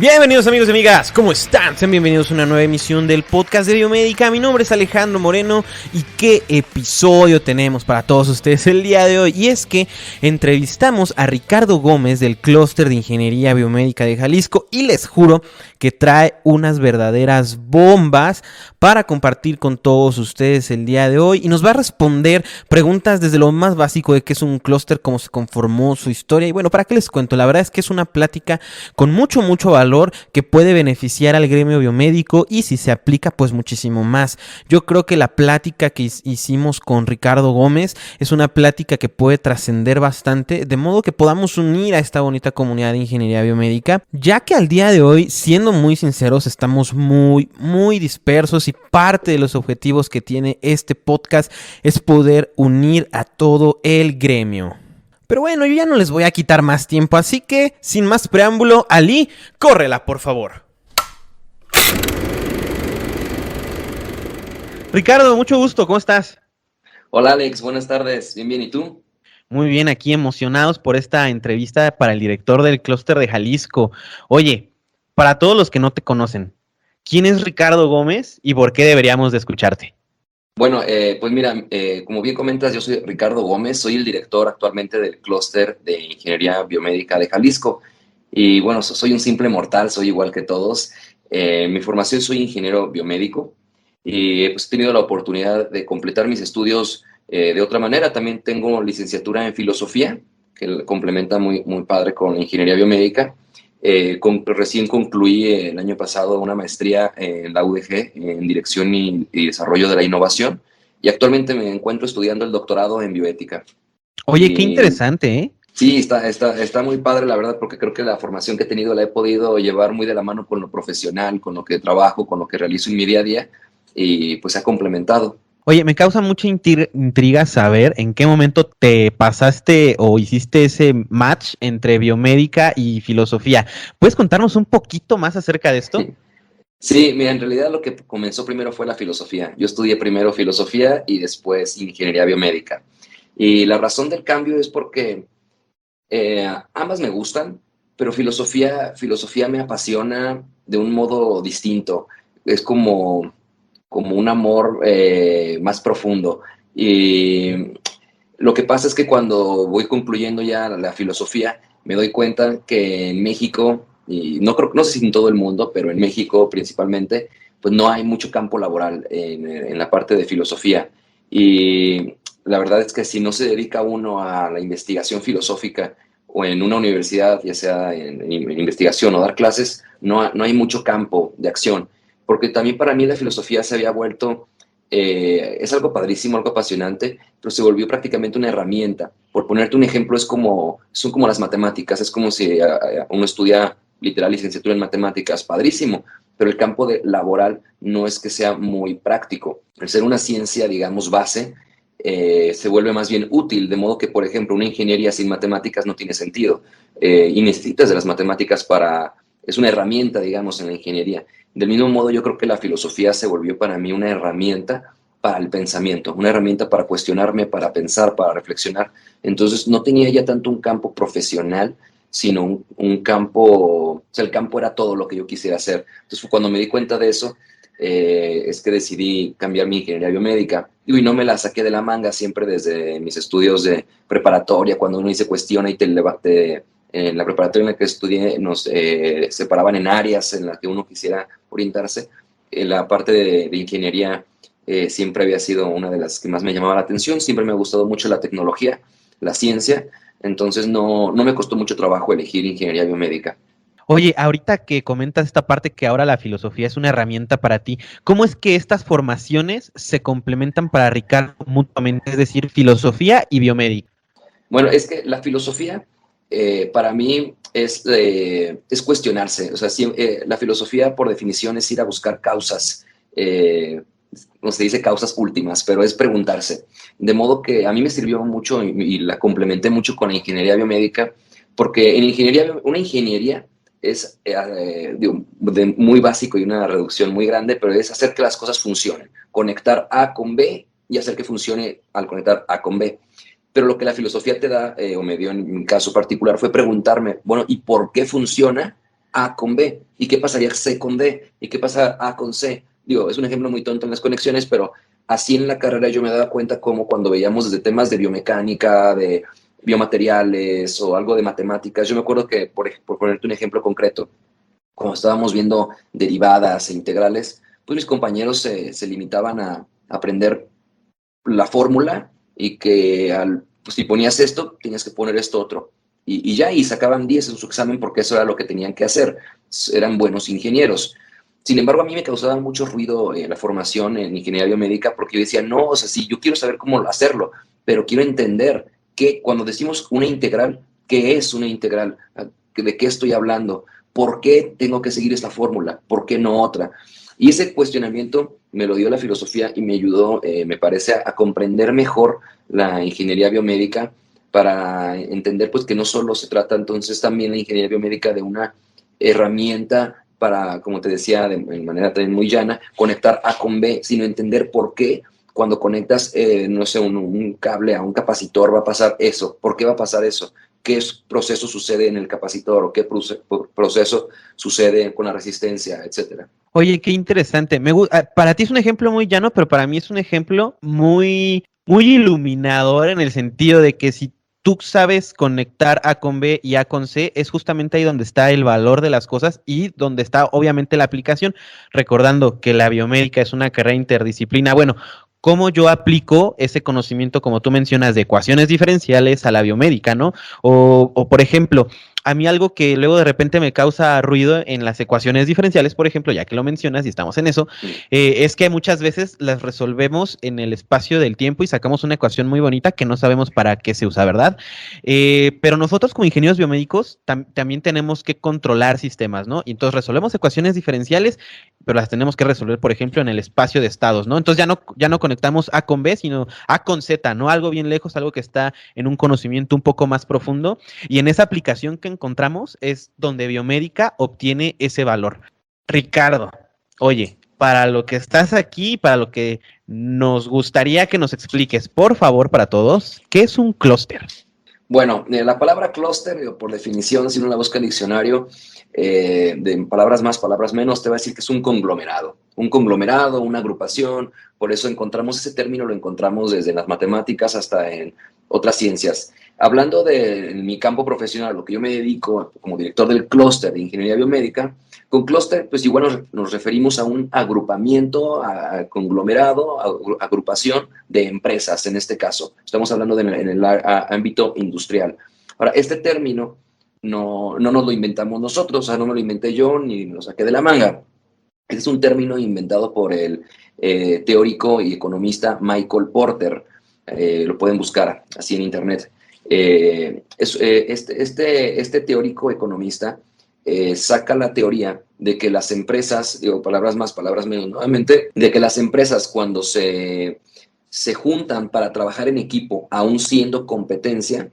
Bienvenidos amigos y amigas, ¿cómo están? Sean bienvenidos a una nueva emisión del podcast de Biomédica. Mi nombre es Alejandro Moreno y qué episodio tenemos para todos ustedes el día de hoy. Y es que entrevistamos a Ricardo Gómez del Clúster de Ingeniería Biomédica de Jalisco y les juro que trae unas verdaderas bombas para compartir con todos ustedes el día de hoy y nos va a responder preguntas desde lo más básico de qué es un clúster, cómo se conformó, su historia y bueno, ¿para qué les cuento? La verdad es que es una plática con mucho valor que puede beneficiar al gremio biomédico y si se aplica pues muchísimo más. Yo creo que la plática que hicimos con Ricardo Gómez es una plática que puede trascender bastante, de modo que podamos unir a esta bonita comunidad de ingeniería biomédica, ya que al día de hoy, siendo muy sinceros, estamos muy dispersos y parte de los objetivos que tiene este podcast es poder unir a todo el gremio. Pero bueno, yo ya no les voy a quitar más tiempo, así que, sin más preámbulo, Ali, córrela, por favor. Ricardo, mucho gusto, ¿cómo estás? Hola Alex, buenas tardes, bien, ¿y tú? Muy bien, aquí emocionados por esta entrevista para el director del Clúster de Jalisco. Oye, para todos los que no te conocen, ¿quién es Ricardo Gómez y por qué deberíamos de escucharte? Bueno, pues mira, como bien comentas, yo soy Ricardo Gómez, soy el director actualmente del Clúster de Ingeniería Biomédica de Jalisco. Y bueno, soy un simple mortal, soy igual que todos. Mi formación soy ingeniero biomédico y pues, he tenido la oportunidad de completar mis estudios de otra manera. También tengo licenciatura en filosofía, que complementa muy padre con ingeniería biomédica. Recién concluí el año pasado una maestría en la UDG en Dirección y Desarrollo de la Innovación y actualmente me encuentro estudiando el doctorado en bioética. Oye, qué Y interesante, ¿eh? sí, está muy padre la verdad porque creo que la formación que he tenido la he podido llevar muy de la mano con lo profesional, con lo que trabajo, con lo que realizo en mi día a día y pues se ha complementado. Oye, me causa mucha intriga saber en qué momento te pasaste o hiciste ese match entre biomédica y filosofía. ¿Puedes contarnos un poquito más acerca de esto? Sí, mira, en realidad lo que comenzó primero fue la filosofía. Yo estudié primero filosofía y después ingeniería biomédica. Y la razón del cambio es porque ambas me gustan, pero filosofía me apasiona de un modo distinto. Es como un amor más profundo. Y lo que pasa es que cuando voy concluyendo ya la filosofía, me doy cuenta que en México, y no sé si en todo el mundo, pero en México principalmente, pues no hay mucho campo laboral en la parte de filosofía. Y la verdad es que si no se dedica uno a la investigación filosófica o en una universidad, ya sea en investigación o dar clases, no hay mucho campo de acción. Porque también para mí la filosofía se había vuelto, es algo padrísimo, algo apasionante, pero se volvió prácticamente una herramienta. Por ponerte un ejemplo, son como las matemáticas, es como si uno estudia literal licenciatura en matemáticas, padrísimo, pero el campo laboral no es que sea muy práctico. Al ser una ciencia, digamos, base, se vuelve más bien útil, de modo que, por ejemplo, una ingeniería sin matemáticas no tiene sentido y necesitas de las matemáticas es una herramienta, digamos, en la ingeniería. Del mismo modo, yo creo que la filosofía se volvió para mí una herramienta para el pensamiento, una herramienta para cuestionarme, para pensar, para reflexionar. Entonces, no tenía ya tanto un campo profesional, sino un campo, o sea, el campo era todo lo que yo quisiera hacer. Entonces, cuando me di cuenta de eso, es que decidí cambiar mi ingeniería biomédica. Y no me la saqué de la manga siempre desde mis estudios de preparatoria, cuando uno se cuestiona y en la preparatoria en la que estudié nos separaban en áreas en las que uno quisiera orientarse. La parte de ingeniería siempre había sido una de las que más me llamaba la atención, siempre me ha gustado mucho la tecnología, la ciencia, entonces no me costó mucho trabajo elegir ingeniería biomédica. Oye, ahorita que comentas esta parte que ahora la filosofía es una herramienta para ti, ¿cómo es que estas formaciones se complementan para Ricardo mutuamente? Es decir, filosofía y biomédica. Bueno, es que la filosofía para mí es cuestionarse. O sea, la filosofía por definición es ir a buscar causas, no se dice causas últimas, pero es preguntarse. De modo que a mí me sirvió mucho y la complementé mucho con la ingeniería biomédica, porque en una ingeniería es muy básico y una reducción muy grande, pero es hacer que las cosas funcionen, conectar A con B y hacer que funcione al conectar A con B. Pero lo que la filosofía te da, o me dio en mi caso particular, fue preguntarme, bueno, ¿y por qué funciona? A con B? ¿Y qué pasaría C con D? ¿Y qué pasa A con C? Digo, es un ejemplo muy tonto en las conexiones, pero así en la carrera yo me daba cuenta como cuando veíamos desde temas de biomecánica, de biomateriales o algo de matemáticas, yo me acuerdo que, por ponerte un ejemplo concreto, cuando estábamos viendo derivadas e integrales, pues mis compañeros se limitaban a aprender la fórmula y que pues, si ponías esto, tenías que poner esto otro. Y ya, y sacaban 10 en su examen porque eso era lo que tenían que hacer. Eran buenos ingenieros. Sin embargo, a mí me causaba mucho ruido la formación en ingeniería biomédica porque yo decía, no, o sea, sí, yo quiero saber cómo hacerlo, pero quiero entender que cuando decimos una integral, ¿qué es una integral? ¿De qué estoy hablando? ¿Por qué tengo que seguir esta fórmula? ¿Por qué no otra? Y ese cuestionamiento me lo dio la filosofía y me ayudó, me parece, a comprender mejor la ingeniería biomédica para entender pues que no solo se trata entonces también la ingeniería biomédica de una herramienta para, como te decía, de manera también muy llana, conectar A con B, sino entender por qué cuando conectas, no sé, un cable a un capacitor va a pasar eso. ¿Por qué va a pasar eso? ¿Qué proceso sucede en el capacitor o qué proceso sucede con la resistencia, etcétera? Oye, qué interesante. Para ti es un ejemplo muy llano, pero para mí es un ejemplo muy iluminador en el sentido de que si tú sabes conectar A con B y A con C, es justamente ahí donde está el valor de las cosas y donde está obviamente la aplicación. Recordando que la biomédica es una carrera interdisciplina. Bueno, ¿cómo yo aplico ese conocimiento, como tú mencionas, de ecuaciones diferenciales a la biomédica, ¿no? O por ejemplo, a mí algo que luego de repente me causa ruido en las ecuaciones diferenciales, por ejemplo, ya que lo mencionas y estamos en eso, es que muchas veces las resolvemos en el espacio del tiempo y sacamos una ecuación muy bonita que no sabemos para qué se usa, ¿verdad? Pero nosotros como ingenieros biomédicos también tenemos que controlar sistemas, ¿no? Y entonces resolvemos ecuaciones diferenciales, pero las tenemos que resolver, por ejemplo, en el espacio de estados, ¿no? Entonces ya no conectamos A con B, sino A con Z, ¿no? Algo bien lejos, algo que está en un conocimiento un poco más profundo. Y en esa aplicación que encontramos es donde Biomédica obtiene ese valor. Ricardo, oye, para lo que estás aquí, para lo que nos gustaría que nos expliques, por favor, para todos, ¿qué es un clúster? Bueno, la palabra clúster, por definición, si uno la busca en el diccionario, de palabras más, palabras menos, te va a decir que es un conglomerado. Un conglomerado, una agrupación, por eso encontramos ese término, lo encontramos desde las matemáticas hasta en otras ciencias. Hablando de mi campo profesional, lo que yo me dedico como director del clúster de ingeniería biomédica, con clúster, pues igual nos referimos a un agrupamiento, a conglomerado, a agrupación de empresas, en este caso. Estamos hablando en el ámbito industrial. Ahora, este término no nos lo inventamos nosotros, o sea, no me lo inventé yo ni lo saqué de la manga. Este es un término inventado por el teórico y economista Michael Porter. Lo pueden buscar así en internet. Este teórico economista saca la teoría de que las empresas, digo, palabras más, palabras menos, nuevamente, de que las empresas cuando se juntan para trabajar en equipo, aún siendo competencia,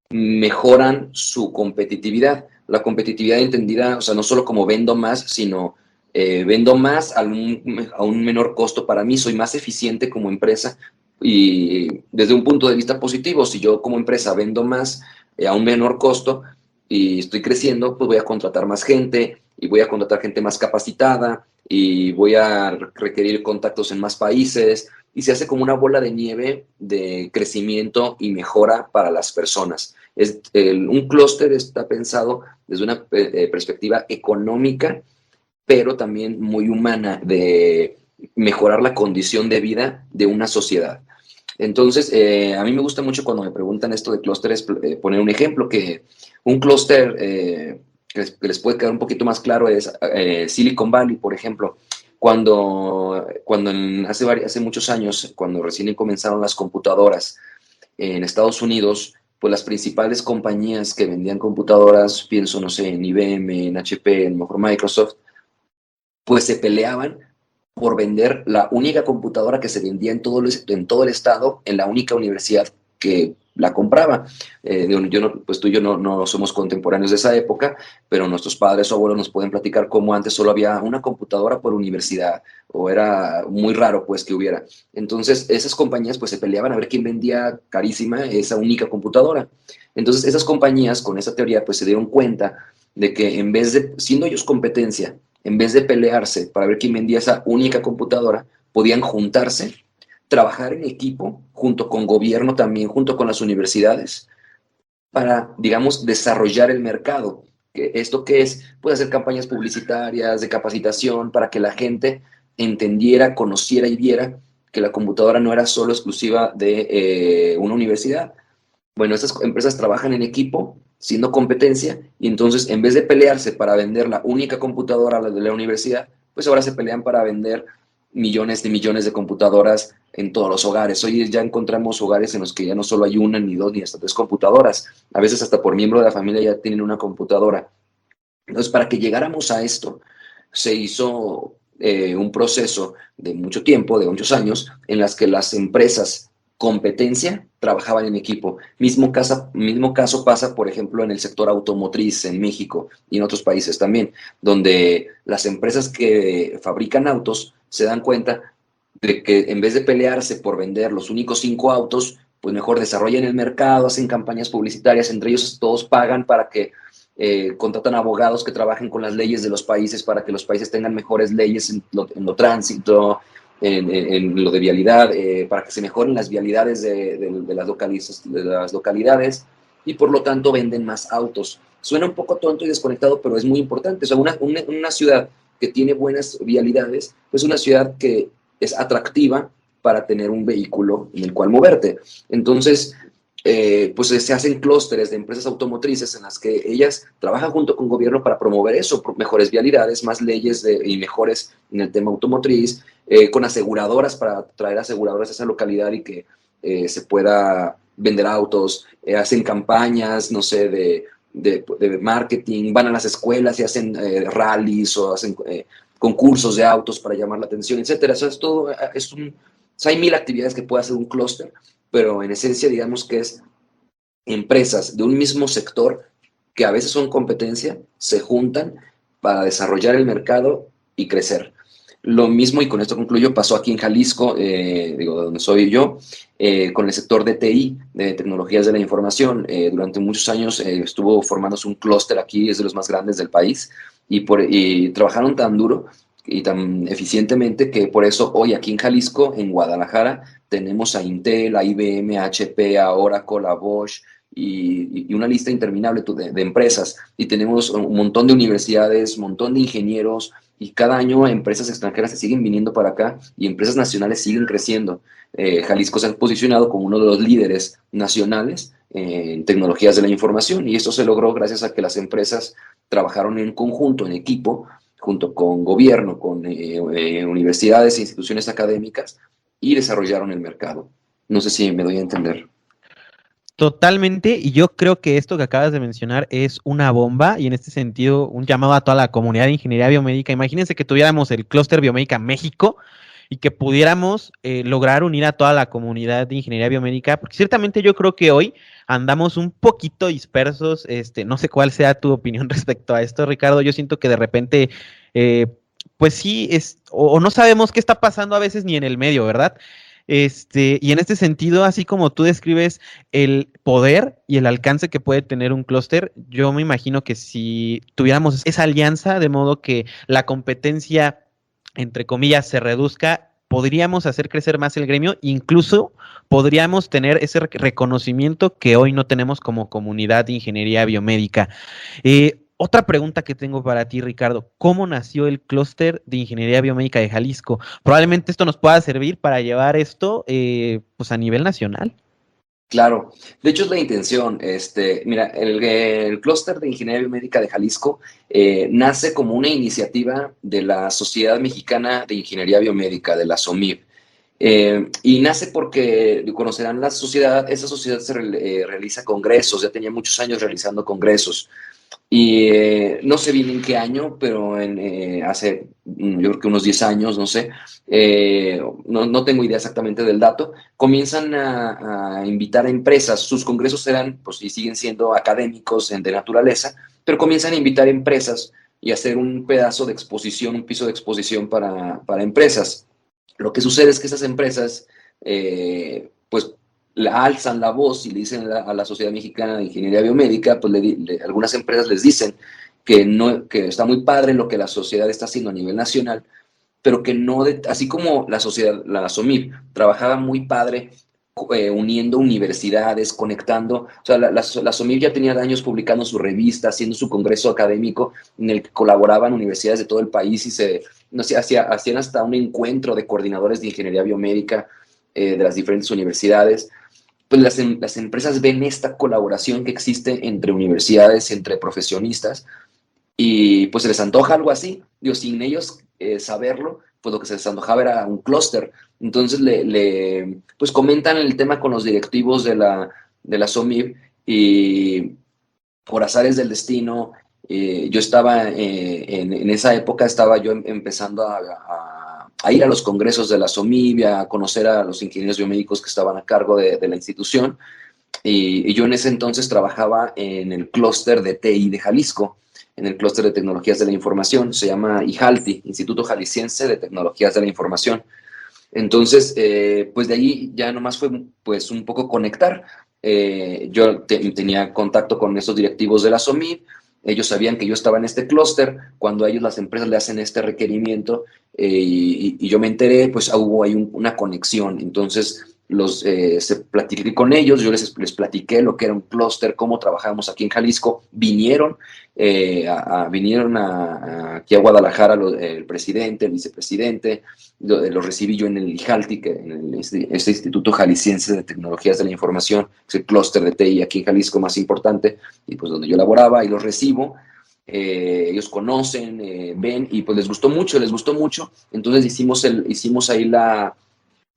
mejoran su competitividad. La competitividad entendida, o sea, no solo como vendo más, sino vendo más a un menor costo para mí, soy más eficiente como empresa y desde un punto de vista positivo, si yo como empresa vendo más a un menor costo y estoy creciendo, pues voy a contratar más gente y voy a contratar gente más capacitada y voy a requerir contactos en más países y se hace como una bola de nieve de crecimiento y mejora para las personas. Un clúster está pensado desde una perspectiva económica, pero también muy humana, de mejorar la condición de vida de una sociedad. Entonces, a mí me gusta mucho cuando me preguntan esto de clústeres, poner un ejemplo, que un clúster que les puede quedar un poquito más claro es Silicon Valley, por ejemplo. Hace muchos años, cuando recién comenzaron las computadoras en Estados Unidos, pues las principales compañías que vendían computadoras, pienso, no sé, en IBM, en HP, en mejor Microsoft, pues se peleaban por vender la única computadora que se vendía en todo el estado, en la única universidad que la compraba. Pues tú y yo no somos contemporáneos de esa época, pero nuestros padres o abuelos nos pueden platicar cómo antes solo había una computadora por universidad, o era muy raro pues que hubiera. Entonces esas compañías pues se peleaban a ver quién vendía carísima esa única computadora. Entonces esas compañías con esa teoría pues se dieron cuenta de que en vez de, siendo ellos competencia, en vez de pelearse para ver quién vendía esa única computadora, podían juntarse, trabajar en equipo, junto con gobierno también, junto con las universidades, para, digamos, desarrollar el mercado. ¿Esto qué es? Puede hacer campañas publicitarias, de capacitación, para que la gente entendiera, conociera y viera que la computadora no era solo exclusiva de una universidad. Bueno, estas empresas trabajan en equipo, siendo competencia, y entonces en vez de pelearse para vender la única computadora de la universidad, pues ahora se pelean para vender millones de computadoras en todos los hogares. Hoy ya encontramos hogares en los que ya no solo hay una, ni dos, ni hasta tres computadoras. A veces hasta por miembro de la familia ya tienen una computadora. Entonces, para que llegáramos a esto, se hizo un proceso de mucho tiempo, de muchos años, en las que las empresas competencia trabajaban en equipo. Mismo caso pasa, por ejemplo, en el sector automotriz en México y en otros países también, donde las empresas que fabrican autos se dan cuenta de que en vez de pelearse por vender los únicos 5 autos, pues mejor desarrollan el mercado, hacen campañas publicitarias, entre ellos todos pagan para que contratan abogados que trabajen con las leyes de los países para que los países tengan mejores leyes en lo tránsito, en lo de vialidad, para que se mejoren las vialidades de las localidades y por lo tanto venden más autos. Suena un poco tonto y desconectado, pero es muy importante. O sea, una ciudad que tiene buenas vialidades, pues una ciudad que es atractiva para tener un vehículo en el cual moverte. Entonces, pues se hacen clústeres de empresas automotrices en las que ellas trabajan junto con gobierno para promover eso, mejores vialidades, más leyes y mejores en el tema automotriz, con aseguradoras para traer aseguradoras a esa localidad y que se pueda vender autos, hacen campañas, no sé, de marketing, van a las escuelas y hacen rallies o hacen concursos de autos para llamar la atención, etcétera. Eso es todo, o sea, hay mil actividades que puede hacer un clúster, pero en esencia digamos que es empresas de un mismo sector que a veces son competencia, se juntan para desarrollar el mercado y crecer. Lo mismo, y con esto concluyo, pasó aquí en Jalisco, digo, donde soy yo, con el sector de TI, de tecnologías de la información. Durante muchos años estuvo formándose un clúster aquí, es de los más grandes del país, y trabajaron tan duro y tan eficientemente que por eso hoy aquí en Jalisco, en Guadalajara, tenemos a Intel, a IBM, a HP, a Oracle, a Bosch, y una lista interminable de empresas. Y tenemos un montón de universidades, un montón de ingenieros, y cada año empresas extranjeras se siguen viniendo para acá y empresas nacionales siguen creciendo. Jalisco se ha posicionado como uno de los líderes nacionales en tecnologías de la información y esto se logró gracias a que las empresas trabajaron en conjunto, en equipo, junto con gobierno, con universidades e instituciones académicas y desarrollaron el mercado. No sé si me doy a entender. Totalmente, y yo creo que esto que acabas de mencionar es una bomba y en este sentido un llamado a toda la comunidad de ingeniería biomédica. Imagínense que tuviéramos el clúster biomédica México y que pudiéramos lograr unir a toda la comunidad de ingeniería biomédica, porque ciertamente yo creo que hoy andamos un poquito dispersos. No sé cuál sea tu opinión respecto a esto, Ricardo. Yo siento que de repente, eh, pues sí, o no sabemos qué está pasando a veces ni en el medio, ¿verdad? Y en este sentido, así como tú describes el poder y el alcance que puede tener un clúster, yo me imagino que si tuviéramos esa alianza, de modo que la competencia, entre comillas, se reduzca, podríamos hacer crecer más el gremio, incluso podríamos tener ese reconocimiento que hoy no tenemos como comunidad de ingeniería biomédica. Otra pregunta que tengo para ti, Ricardo, ¿cómo nació el clúster de ingeniería biomédica de Jalisco? Probablemente esto nos pueda servir para llevar esto pues a nivel nacional. Claro, de hecho es la intención. Mira, el clúster de ingeniería biomédica de Jalisco nace como una iniciativa de la Sociedad Mexicana de Ingeniería Biomédica, de la SOMIB. Y nace porque conocerán la sociedad, esa sociedad realiza congresos, ya tenía muchos años realizando congresos. Y no sé bien en qué año, pero hace yo creo que unos 10 años, no sé, no tengo idea exactamente del dato, comienzan a invitar a empresas, sus congresos eran, pues y siguen siendo académicos de naturaleza, pero comienzan a invitar empresas y hacer un pedazo de exposición, un piso de exposición para empresas. Lo que sucede es que esas empresas, pues alzan la voz y le dicen a la Sociedad Mexicana de Ingeniería Biomédica, pues algunas empresas les dicen que está muy padre lo que la sociedad está haciendo a nivel nacional, pero que no, así como la sociedad, la SOMIP, trabajaba muy padre uniendo universidades, conectando, o sea, la SOMIP ya tenía años publicando su revista, haciendo su congreso académico en el que colaboraban universidades de todo el país y no sé, hacían hasta un encuentro de coordinadores de ingeniería biomédica de las diferentes universidades. Pues las empresas ven esta colaboración que existe entre universidades, entre profesionistas, y pues se les antoja algo así. Digo, sin ellos saberlo, pues lo que se les antojaba era un clúster. Entonces pues comentan el tema con los directivos de la SOMIP y por azares del destino, yo estaba en esa época, estaba yo empezando a ir a los congresos de la SOMIP, a conocer a los ingenieros biomédicos que estaban a cargo de la institución. Y yo en ese entonces trabajaba en el clúster de TI de Jalisco, en el clúster de tecnologías de la información, se llama IJALTI, Instituto Jalisciense de Tecnologías de la Información. Entonces, pues de ahí ya nomás fue pues un poco conectar. Yo tenía contacto con esos directivos de la SOMIP, ellos sabían que yo estaba en este clúster, cuando a ellos las empresas le hacen este requerimiento y yo me enteré, pues hubo ahí una conexión. Entonces, se platiqué con ellos, yo les platiqué lo que era un clúster, cómo trabajábamos aquí en Jalisco, vinieron aquí a Guadalajara el presidente, el vicepresidente, los recibí yo en el IJALTI, este Instituto Jalisciense de Tecnologías de la Información, es el clúster de TI aquí en Jalisco más importante, y pues donde yo laboraba, y los recibo. Ellos conocen, ven, y pues les gustó mucho, entonces hicimos ahí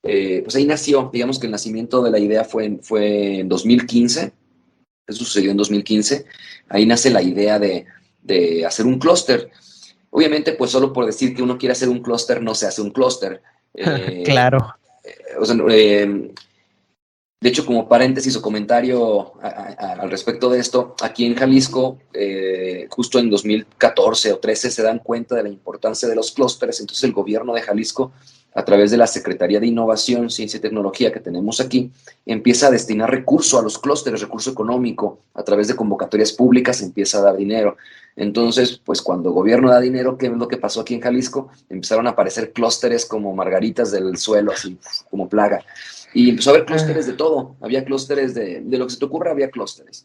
pues ahí nació, digamos que el nacimiento de la idea fue en 2015, eso sucedió en 2015, ahí nace la idea de hacer un clúster. Obviamente, pues solo por decir que uno quiere hacer un clúster, no se hace un clúster. Claro. O sea, de hecho, como paréntesis o comentario al respecto de esto, aquí en Jalisco, justo en 2014 o 13 se dan cuenta de la importancia de los clústeres, entonces el gobierno de Jalisco, a través de la Secretaría de Innovación, Ciencia y Tecnología que tenemos aquí, empieza a destinar recurso a los clústeres, recurso económico, a través de convocatorias públicas empieza a dar dinero. Entonces, pues cuando el gobierno da dinero, ¿qué es lo que pasó aquí en Jalisco? Empezaron a aparecer clústeres como margaritas del suelo, así como plaga. Y empezó a haber clústeres de todo, había clústeres de lo que se te ocurra, había clústeres.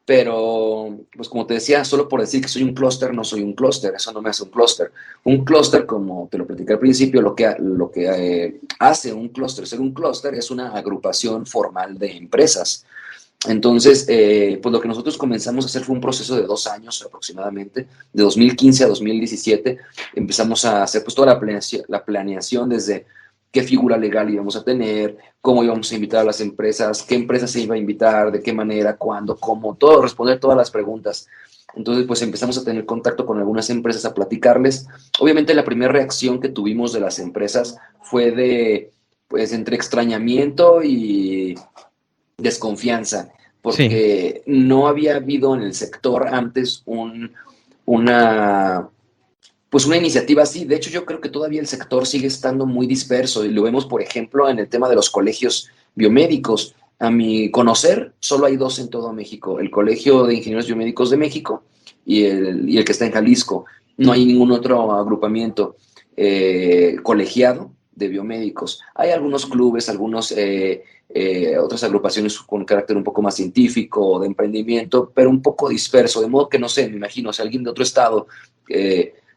Pero, pues como te decía, solo por decir que soy un clúster, no soy un clúster, eso no me hace un clúster. Un clúster, como te lo platicé al principio, lo que hace un clúster, ser un clúster es una agrupación formal de empresas. Entonces, pues lo que nosotros comenzamos a hacer fue un proceso de 2 años aproximadamente, de 2015 a 2017. Empezamos a hacer pues toda la planeación desde qué figura legal íbamos a tener, cómo íbamos a invitar a las empresas, qué empresas se iba a invitar, de qué manera, cuándo, cómo, todo, responder todas las preguntas. Entonces, pues empezamos a tener contacto con algunas empresas, a platicarles. Obviamente, la primera reacción que tuvimos de las empresas fue pues, entre extrañamiento y desconfianza, Sí. porque no había habido en el sector antes una, pues una iniciativa así. De hecho, yo creo que todavía el sector sigue estando muy disperso y lo vemos, por ejemplo, en el tema de los colegios biomédicos. A mi conocer, solo hay dos en todo México, el Colegio de Ingenieros Biomédicos de México y el que está en Jalisco. No hay ningún otro agrupamiento colegiado de biomédicos. Hay algunos clubes, otras agrupaciones con carácter un poco más científico, de emprendimiento, pero un poco disperso, de modo que no sé, me imagino, si alguien de otro estado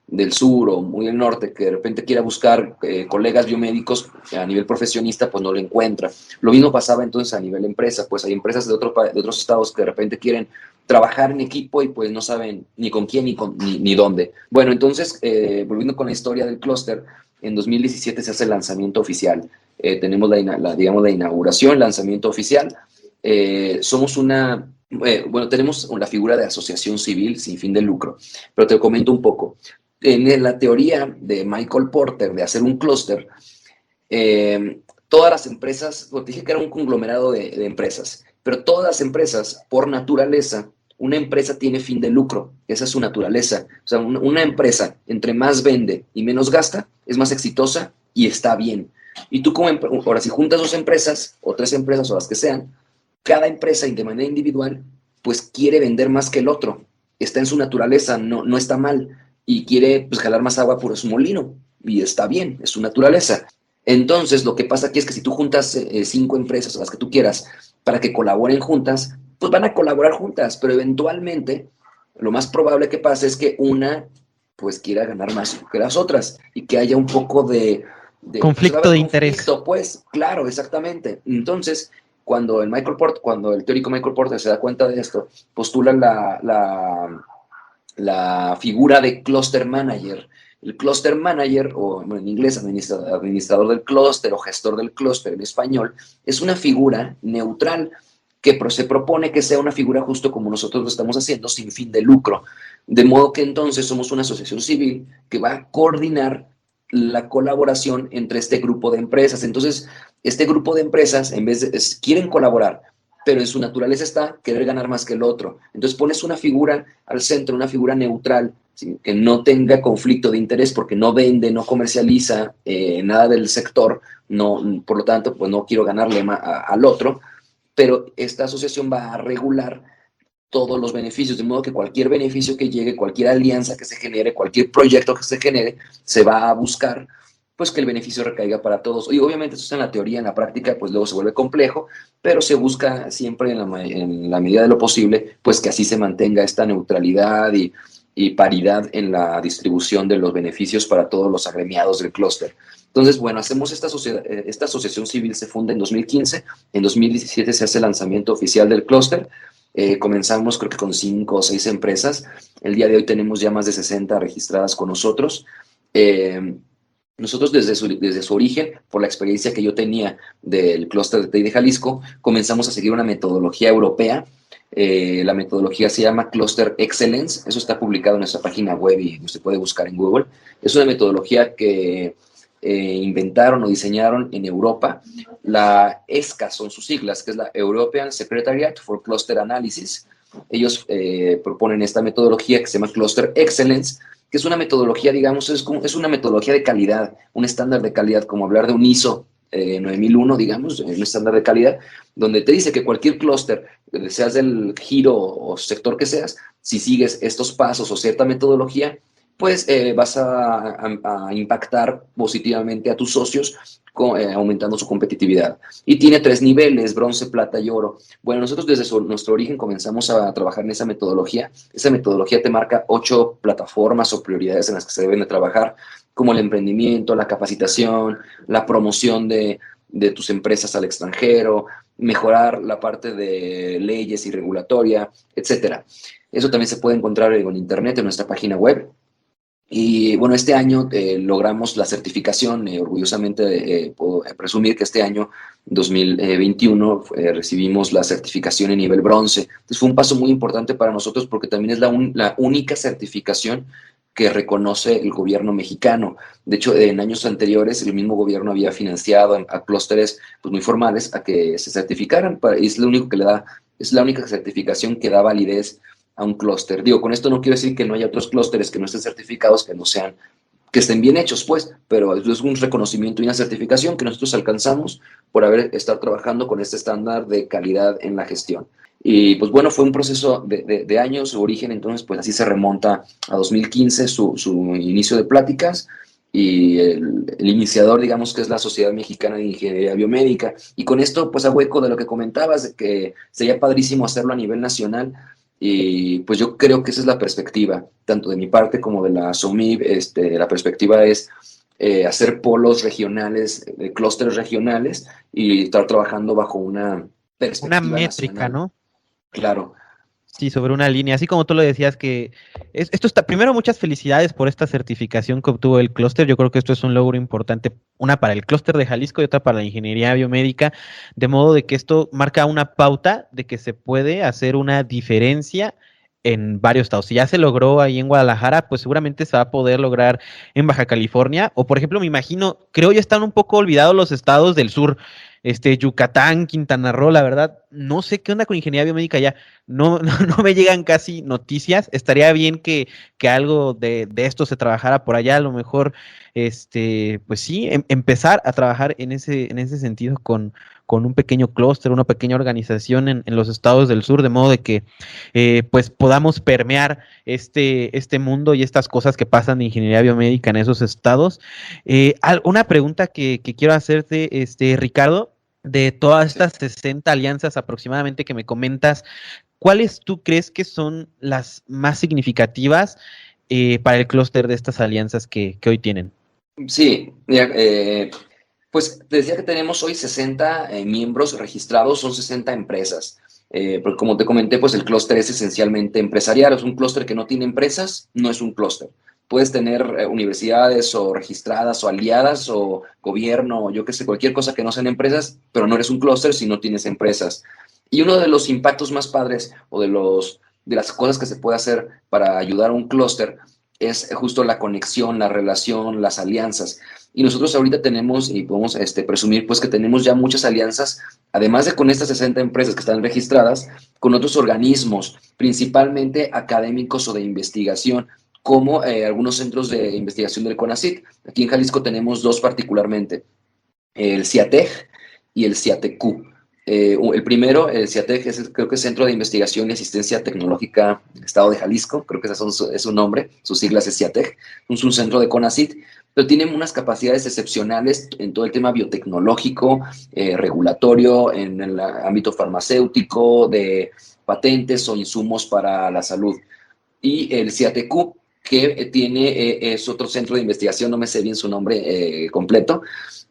del sur o muy del norte que de repente quiera buscar colegas biomédicos a nivel profesionista, pues no lo encuentra. Lo mismo pasaba entonces a nivel empresa, pues hay empresas de otros estados que de repente quieren trabajar en equipo y pues no saben ni con quién ni dónde. Bueno, entonces, volviendo con la historia del clúster, en 2017 se hace el lanzamiento oficial. Tenemos digamos, la inauguración, lanzamiento oficial. Tenemos la figura de asociación civil sin fin de lucro, pero te comento un poco. En la teoría de Michael Porter de hacer un clúster, todas las empresas, te dije que era un conglomerado de empresas, pero todas las empresas, por naturaleza, una empresa tiene fin de lucro, esa es su naturaleza. O sea, una empresa, entre más vende y menos gasta, es más exitosa y está bien. Y tú ahora si juntas 2 empresas, o 3 empresas, o las que sean, cada empresa de manera individual, pues quiere vender más que el otro. está en su naturaleza, no está mal, y quiere pues jalar más agua por su molino, y está bien, es su naturaleza. Entonces, lo que pasa aquí es que si tú juntas 5 empresas o las que tú quieras para que colaboren juntas, pues van a colaborar juntas, pero eventualmente lo más probable que pase es que una pues quiera ganar más que las otras y que haya un poco pues va a Conflicto haber de interés. conflicto, pues, claro, exactamente. Entonces, cuando el teórico Michael Porter se da cuenta de esto, postula la figura de cluster manager. El cluster manager, o bueno, en inglés administrador del clúster o gestor del clúster en español, es una figura neutral que se propone que sea una figura justo como nosotros lo estamos haciendo, sin fin de lucro. De modo que entonces somos una asociación civil que va a coordinar la colaboración entre este grupo de empresas. Entonces, este grupo de empresas, en vez de, quieren colaborar, pero en su naturaleza está querer ganar más que el otro. Entonces pones una figura al centro, una figura neutral, ¿sí? Que no tenga conflicto de interés porque no vende, no comercializa nada del sector, no, por lo tanto, pues no quiero ganarle al otro, pero esta asociación va a regular todos los beneficios, de modo que cualquier beneficio que llegue, cualquier alianza que se genere, cualquier proyecto que se genere, se va a buscar pues que el beneficio recaiga para todos. Y obviamente eso está en la teoría, en la práctica pues luego se vuelve complejo, pero se busca siempre en la medida de lo posible pues que así se mantenga esta neutralidad y paridad en la distribución de los beneficios para todos los agremiados del clúster. Entonces, bueno, hacemos esta asociación civil se funda en 2015, en 2017 se hace el lanzamiento oficial del clúster. Comenzamos creo que con 5 o 6 empresas. El día de hoy tenemos ya más de 60 registradas con nosotros. Nosotros desde su origen, por la experiencia que yo tenía del clúster de TI de Jalisco, comenzamos a seguir una metodología europea. La metodología se llama Cluster Excellence. Eso está publicado en nuestra página web y usted puede buscar en Google. Es una metodología que inventaron o diseñaron en Europa. La ESCA son sus siglas, que es la European Secretariat for Cluster Analysis. Ellos proponen esta metodología que se llama Cluster Excellence, que es una metodología, digamos, es una metodología de calidad, un estándar de calidad, como hablar de un ISO 9001, digamos, un estándar de calidad, donde te dice que cualquier clúster, seas del giro o sector que seas, si sigues estos pasos o cierta metodología, pues vas a impactar positivamente a tus socios aumentando su competitividad. Y tiene 3 niveles, bronce, plata y oro. Bueno, nosotros desde nuestro origen comenzamos a trabajar en esa metodología. Esa metodología te marca 8 plataformas o prioridades en las que se deben de trabajar, como el emprendimiento, la capacitación, la promoción de tus empresas al extranjero, mejorar la parte de leyes y regulatoria, etcétera. Eso también se puede encontrar en internet, en nuestra página web. Y bueno, este año logramos la certificación, orgullosamente puedo presumir que este año 2021 recibimos la certificación en nivel bronce. Entonces fue un paso muy importante para nosotros porque también es la única certificación que reconoce el gobierno mexicano. De hecho, en años anteriores el mismo gobierno había financiado a clústeres pues, muy formales a que se certificaran. Es lo único que le da, es la única certificación que da validez a un clúster. Digo, con esto no quiero decir que no haya otros clústeres que no estén certificados, que estén bien hechos, pues, pero es un reconocimiento y una certificación que nosotros alcanzamos por estar trabajando con este estándar de calidad en la gestión. Y pues bueno, fue un proceso de años, su origen, entonces pues así se remonta a 2015, su inicio de pláticas, y el iniciador, digamos, que es la Sociedad Mexicana de Ingeniería Biomédica. Y con esto, pues a hueco de lo que comentabas, de que sería padrísimo hacerlo a nivel nacional. Y pues yo creo que esa es la perspectiva, tanto de mi parte como de la SOMIB. La perspectiva es hacer polos regionales, clústeres regionales y estar trabajando bajo una Una perspectiva métrica, nacional. ¿no? Claro. Sí, sobre una línea, así como tú lo decías que esto está, primero muchas felicidades por esta certificación que obtuvo el clúster. Yo creo que esto es un logro importante, una para el clúster de Jalisco y otra para la ingeniería biomédica, de modo de que esto marca una pauta de que se puede hacer una diferencia en varios estados. Si ya se logró ahí en Guadalajara, pues seguramente se va a poder lograr en Baja California, o por ejemplo, me imagino, creo ya están un poco olvidados los estados del sur, Yucatán, Quintana Roo, la verdad, no sé qué onda con ingeniería biomédica ya. No, no me llegan casi noticias. Estaría bien que algo de esto se trabajara por allá. A lo mejor, pues sí, empezar a trabajar en ese sentido con un pequeño clúster, una pequeña organización en los estados del sur, de modo de que pues podamos permear este mundo y estas cosas que pasan de ingeniería biomédica en esos estados. Una pregunta que quiero hacerte, Ricardo, de todas Sí. estas 60 alianzas aproximadamente que me comentas, ¿cuáles tú crees que son las más significativas para el clúster de estas alianzas que hoy tienen? Sí, mira, pues te decía que tenemos hoy 60 miembros registrados, son 60 empresas. Porque como te comenté, pues el clúster es esencialmente empresarial, es un clúster que no tiene empresas, no es un clúster. Puedes tener universidades o registradas o aliadas o gobierno o yo qué sé, cualquier cosa que no sean empresas, pero no eres un clúster si no tienes empresas. Y uno de los impactos más padres o de las cosas que se puede hacer para ayudar a un clúster es justo la conexión, la relación, las alianzas. Y nosotros ahorita tenemos, y podemos presumir, pues que tenemos ya muchas alianzas, además de con estas 60 empresas que están registradas, con otros organismos, principalmente académicos o de investigación, como algunos centros de investigación del CONACYT. Aquí en Jalisco tenemos dos particularmente, el CIATEG y el CIATECU. El primero, el CIATEG, creo que es Centro de Investigación y Asistencia Tecnológica del Estado de Jalisco, creo que ese es su nombre, sus siglas es CIATEG, es un centro de CONACYT, pero tiene unas capacidades excepcionales en todo el tema biotecnológico, regulatorio, en el ámbito farmacéutico, de patentes o insumos para la salud. Y el CIATECU, que es otro centro de investigación, no me sé bien su nombre completo,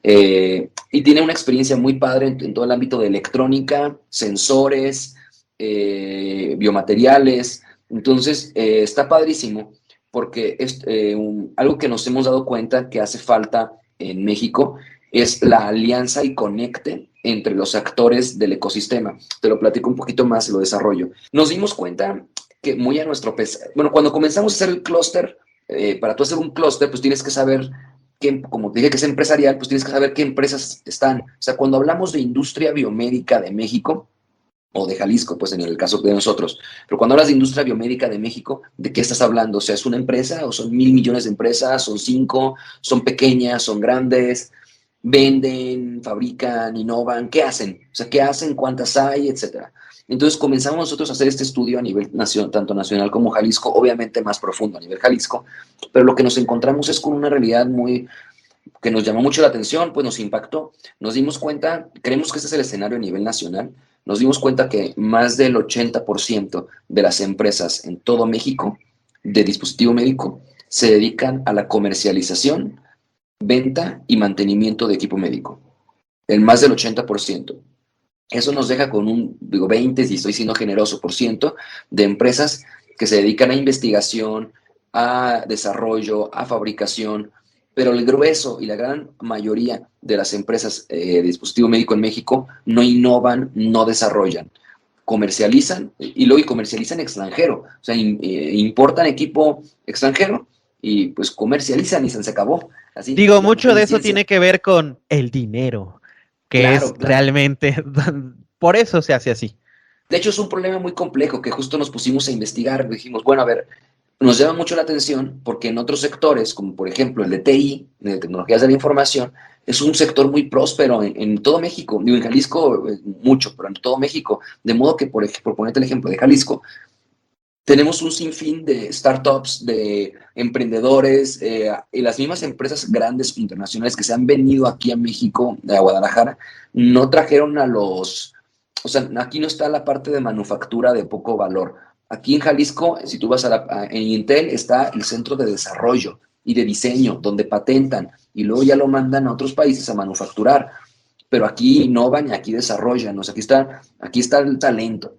y tiene una experiencia muy padre en todo el ámbito de electrónica, sensores, biomateriales. Entonces, está padrísimo porque es algo que nos hemos dado cuenta que hace falta en México es la alianza y conecte entre los actores del ecosistema. Te lo platico un poquito más y lo desarrollo. Nos dimos cuenta que muy a nuestro pesar, bueno, cuando comenzamos a hacer el clúster, para tú hacer un clúster, pues tienes que saber como te dije que es empresarial, pues tienes que saber qué empresas están. O sea, cuando hablamos de industria biomédica de México, o de Jalisco, pues en el caso de nosotros, pero cuando hablas de industria biomédica de México, ¿de qué estás hablando? O sea, ¿es una empresa o son 1,000 millones de empresas? ¿Son 5? ¿Son pequeñas? ¿Son grandes? ¿Venden? ¿Fabrican? ¿Innovan? ¿Qué hacen? O sea, ¿qué hacen? ¿Cuántas hay? Etcétera. Entonces comenzamos nosotros a hacer este estudio a nivel tanto nacional como Jalisco, obviamente más profundo a nivel Jalisco, pero lo que nos encontramos es con una realidad que nos llamó mucho la atención, pues nos impactó. Nos dimos cuenta, creemos que este es el escenario a nivel nacional, nos dimos cuenta que más del 80% de las empresas en todo México de dispositivo médico se dedican a la comercialización, venta y mantenimiento de equipo médico. El más del 80%. Eso nos deja con un, digo, 20, si estoy siendo generoso, por ciento de empresas que se dedican a investigación, a desarrollo, a fabricación, pero el grueso y la gran mayoría de las empresas de dispositivo médico en México no innovan, no desarrollan, comercializan y luego comercializan extranjero, o sea, importan equipo extranjero y pues comercializan y se acabó. Así, Digo, la mucho pura de eso ciencia. tiene que ver con el dinero, que es Claro, claro. realmente, por eso se hace así. De hecho, es un problema muy complejo que justo nos pusimos a investigar. Dijimos, bueno, a ver, nos llama mucho la atención porque en otros sectores, como por ejemplo el de TI, de tecnologías de la información, es un sector muy próspero en todo México. Digo, en Jalisco mucho, pero en todo México. De modo que, por ponerte el ejemplo de Jalisco, tenemos un sinfín de startups, de emprendedores y las mismas empresas grandes internacionales que se han venido aquí a México, a Guadalajara, no trajeron o sea, aquí no está la parte de manufactura de poco valor. Aquí en Jalisco, si tú vas en Intel, está el centro de desarrollo y de diseño, donde patentan y luego ya lo mandan a otros países a manufacturar. Pero aquí innovan y aquí desarrollan, o sea, aquí está el talento.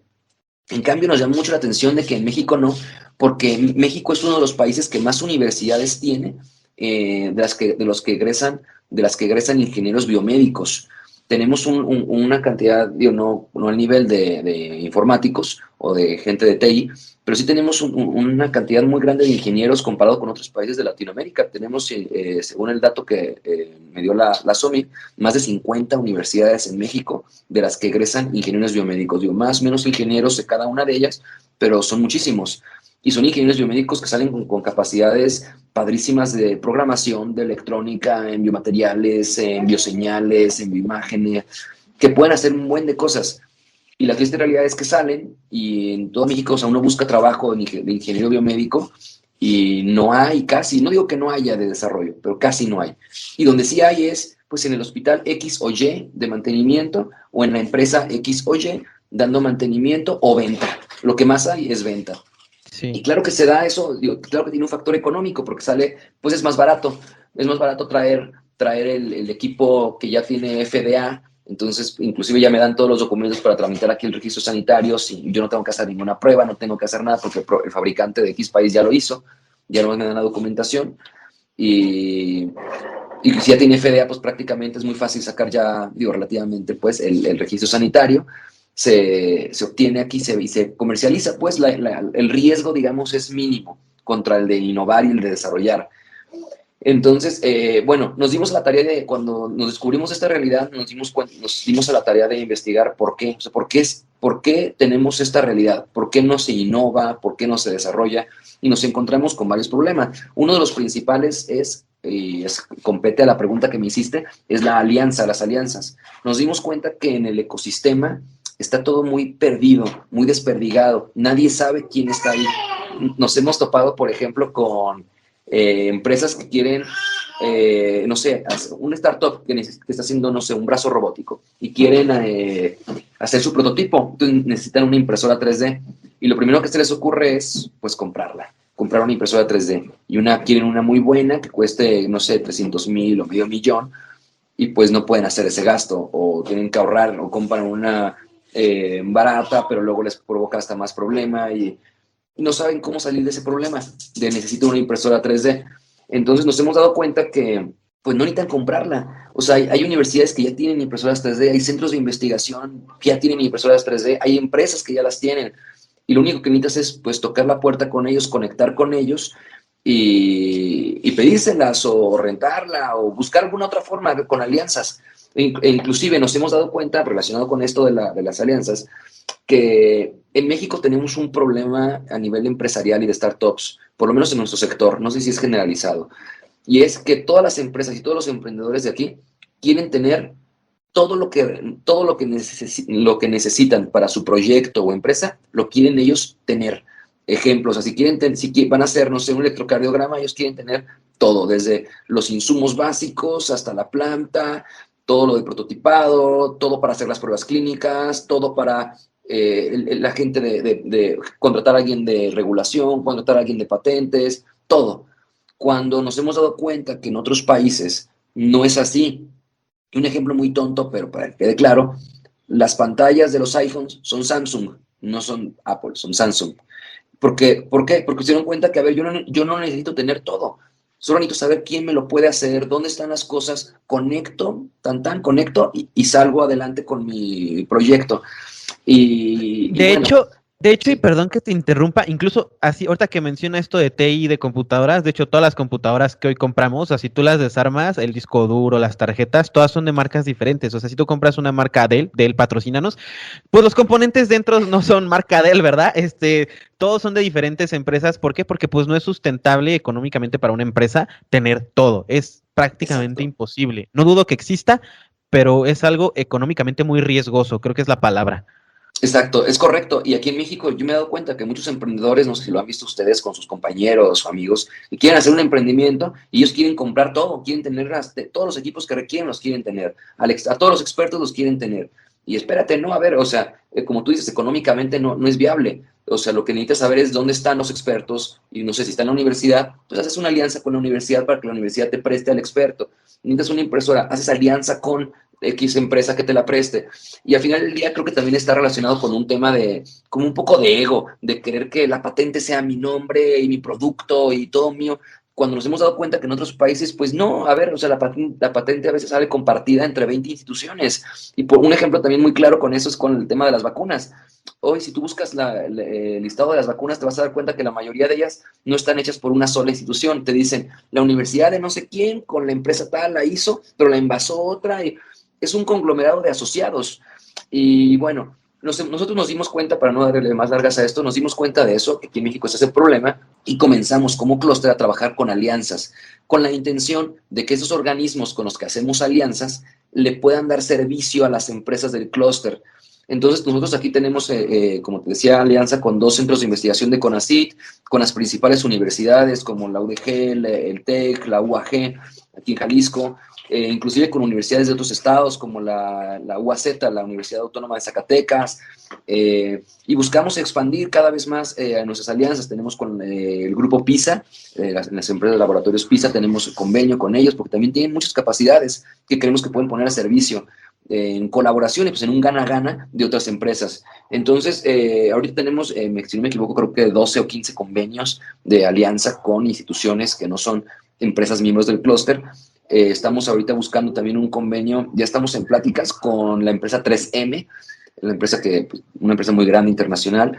En cambio, nos llama mucho la atención de que en México no, porque México es uno de los países que más universidades tiene de las que egresan ingenieros biomédicos. tenemos una cantidad, digo, no al nivel de informáticos o de gente de TI, pero sí tenemos una cantidad muy grande de ingenieros comparado con otros países de Latinoamérica. Tenemos, según el dato que me dio la SOMI, más de 50 universidades en México de las que egresan ingenieros biomédicos. Digo, más o menos ingenieros de cada una de ellas, pero son muchísimos. Y son ingenieros biomédicos que salen con capacidades padrísimas de programación, de electrónica, en biomateriales, en bioseñales, en bioimágenes, que pueden hacer un buen de cosas. Y la triste realidad es que salen y en todo México, o sea, uno busca trabajo de ingeniero biomédico y no hay casi, no digo que no haya de desarrollo, pero casi no hay. Y donde sí hay es, pues, en el hospital X o Y de mantenimiento o en la empresa X o Y dando mantenimiento o venta. Lo que más hay es venta. Y Sí. claro que se da eso, digo, claro que tiene un factor económico porque sale, pues es más barato traer el equipo que ya tiene FDA, entonces inclusive ya me dan todos los documentos para tramitar aquí el registro sanitario, si yo no tengo que hacer ninguna prueba, no tengo que hacer nada porque el fabricante de X país ya lo hizo, ya no me dan la documentación y, y si ya tiene FDA, pues prácticamente es muy fácil sacar ya, digo, relativamente, pues el registro sanitario se obtiene aquí y se comercializa, pues el riesgo, digamos, es mínimo contra el de innovar y el de desarrollar. Entonces, bueno, nos dimos a la tarea de, cuando nos descubrimos esta realidad, nos dimos a la tarea de investigar por qué, o sea, por qué tenemos esta realidad, por qué no se innova, por qué no se desarrolla, y nos encontramos con varios problemas. Uno de los principales compete a la pregunta que me hiciste, es la alianza, las alianzas. Nos dimos cuenta que en el ecosistema está todo muy perdido, muy desperdigado, nadie sabe quién está ahí. Nos hemos topado, por ejemplo, con empresas que quieren, no sé, un startup que está haciendo, no sé, un brazo robótico y quieren hacer su prototipo, entonces necesitan una impresora 3D y lo primero que se les ocurre es, pues, comprar una impresora 3D y quieren una muy buena que cueste, no sé, 300,000 o medio millón y pues no pueden hacer ese gasto o tienen que ahorrar o compran una barata, pero luego les provoca hasta más problema y no saben cómo salir de ese problema de necesito una impresora 3D. Entonces nos hemos dado cuenta que pues no necesitan comprarla. O sea, hay universidades que ya tienen impresoras 3D, hay centros de investigación que ya tienen impresoras 3D, hay empresas que ya las tienen. Y lo único que necesitas es, pues, tocar la puerta con ellos, conectar con ellos y pedírselas o rentarla o buscar alguna otra forma con alianzas. Inclusive nos hemos dado cuenta, relacionado con esto de las alianzas, que en México tenemos un problema a nivel empresarial y de startups, por lo menos en nuestro sector, no sé si es generalizado, y es que todas las empresas y todos los emprendedores de aquí quieren tener lo que necesitan para su proyecto o empresa, lo quieren ellos tener. Ejemplos, así si van a hacer, no sé, un electrocardiograma, ellos quieren tener todo, desde los insumos básicos hasta la planta, todo lo de prototipado, todo para hacer las pruebas clínicas, todo para la gente de contratar a alguien de regulación, contratar a alguien de patentes, todo. Cuando nos hemos dado cuenta que en otros países no es así, un ejemplo muy tonto, pero para que quede claro, las pantallas de los iPhones son Samsung, no son Apple, son Samsung. ¿Por qué? Porque se dieron cuenta que, a ver, yo no necesito tener todo. Solo necesito saber quién me lo puede hacer, dónde están las cosas, conecto, conecto y salgo adelante con mi proyecto. Y De bueno, hecho, y sí, perdón que te interrumpa, incluso así, ahorita que menciona esto de TI y de computadoras, de hecho, todas las computadoras que hoy compramos, así tú las desarmas, el disco duro, las tarjetas, todas son de marcas diferentes. O sea, si tú compras una marca Dell, patrocínanos, pues los componentes dentro no son marca Dell, ¿verdad? Todos son de diferentes empresas. ¿Por qué? Porque pues no es sustentable económicamente para una empresa tener todo. Es prácticamente exacto. imposible. No dudo que exista, pero es algo económicamente muy riesgoso, creo que es la palabra. Exacto, es correcto. Y aquí en México yo me he dado cuenta que muchos emprendedores, no sé si lo han visto ustedes con sus compañeros o amigos, que quieren hacer un emprendimiento y ellos quieren comprar todo, quieren tener todos los equipos que requieren, los quieren tener. A todos los expertos los quieren tener. Y espérate, no, a ver, o sea, como tú dices, económicamente no es viable. O sea, lo que necesitas saber es dónde están los expertos y no sé si está en la universidad, pues haces una alianza con la universidad para que la universidad te preste al experto. Necesitas una impresora, haces alianza con X empresa que te la preste. Y al final del día creo que también está relacionado con un tema de, como un poco de ego, de querer que la patente sea mi nombre y mi producto y todo mío, cuando nos hemos dado cuenta que en otros países, pues no, a ver, o sea, la patente a veces sale compartida entre 20 instituciones. Y por un ejemplo también muy claro con eso es con el tema de las vacunas. Hoy, si tú buscas el listado de las vacunas, te vas a dar cuenta que la mayoría de ellas no están hechas por una sola institución. Te dicen, la universidad de no sé quién, con la empresa tal, la hizo, pero la envasó otra. Y es un conglomerado de asociados. Y bueno, nosotros nos dimos cuenta, para no darle más largas a esto, nos dimos cuenta de eso, que aquí en México ese es el problema, y comenzamos como clúster a trabajar con alianzas, con la intención de que esos organismos con los que hacemos alianzas le puedan dar servicio a las empresas del clúster. Entonces, nosotros aquí tenemos, como te decía, alianza con 2 centros de investigación de CONACYT, con las principales universidades como la UDG, el TEC, la UAG, aquí en Jalisco, inclusive con universidades de otros estados como la UAZ, la Universidad Autónoma de Zacatecas, y buscamos expandir cada vez más nuestras alianzas. Tenemos con el grupo PISA, las empresas de laboratorios PISA, tenemos convenio con ellos porque también tienen muchas capacidades que creemos que pueden poner a servicio en colaboración y pues en un gana-gana de otras empresas. Entonces, ahorita tenemos, si no me equivoco, creo que 12 o 15 convenios de alianza con instituciones que no son empresas miembros del clúster. Estamos ahorita buscando también un convenio, ya estamos en pláticas con la empresa 3M, una empresa muy grande internacional,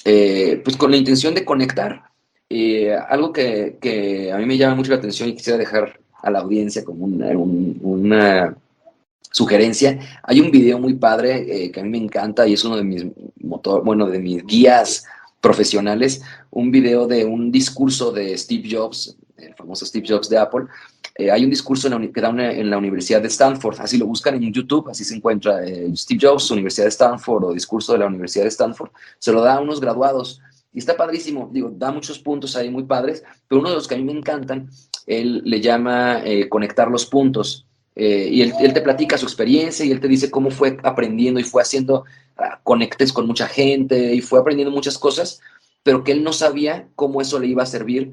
pues con la intención de conectar. Algo que a mí me llama mucho la atención y quisiera dejar a la audiencia como una sugerencia. Hay un video muy padre que a mí me encanta y es uno de de mis guías profesionales, un video de un discurso de Steve Jobs, el famoso Steve Jobs de Apple. Hay un discurso que da en la Universidad de Stanford, así lo buscan en YouTube, así se encuentra Steve Jobs, Universidad de Stanford o discurso de la Universidad de Stanford, se lo da a unos graduados y está padrísimo, digo, da muchos puntos ahí muy padres, pero uno de los que a mí me encantan, él le llama conectar los puntos. Y él te platica su experiencia y él te dice cómo fue aprendiendo y fue haciendo conectes con mucha gente y fue aprendiendo muchas cosas, pero que él no sabía cómo eso le iba a servir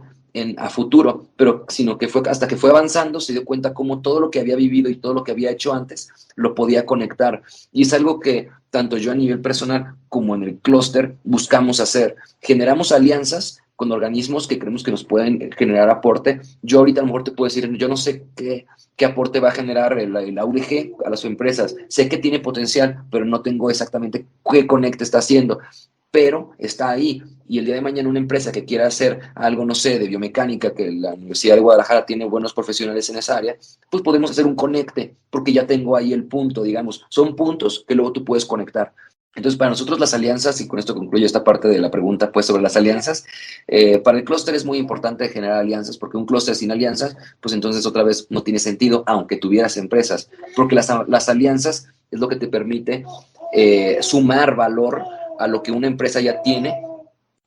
a futuro, pero sino que fue hasta que fue avanzando se dio cuenta cómo todo lo que había vivido y todo lo que había hecho antes lo podía conectar. Y es algo que tanto yo a nivel personal como en el clúster buscamos hacer. Generamos alianzas con organismos que creemos que nos pueden generar aporte. Yo ahorita a lo mejor te puedo decir, yo no sé qué aporte va a generar la UDG a las empresas. Sé que tiene potencial, pero no tengo exactamente qué conecte está haciendo, pero está ahí. Y el día de mañana una empresa que quiera hacer algo, no sé, de biomecánica, que la Universidad de Guadalajara tiene buenos profesionales en esa área, pues podemos hacer un conecte, porque ya tengo ahí el punto, digamos. Son puntos que luego tú puedes conectar. Entonces, para nosotros las alianzas, y con esto concluyo esta parte de la pregunta pues sobre las alianzas, para el clúster es muy importante generar alianzas, porque un clúster sin alianzas, pues entonces otra vez no tiene sentido, aunque tuvieras empresas, porque las alianzas es lo que te permite sumar valor a lo que una empresa ya tiene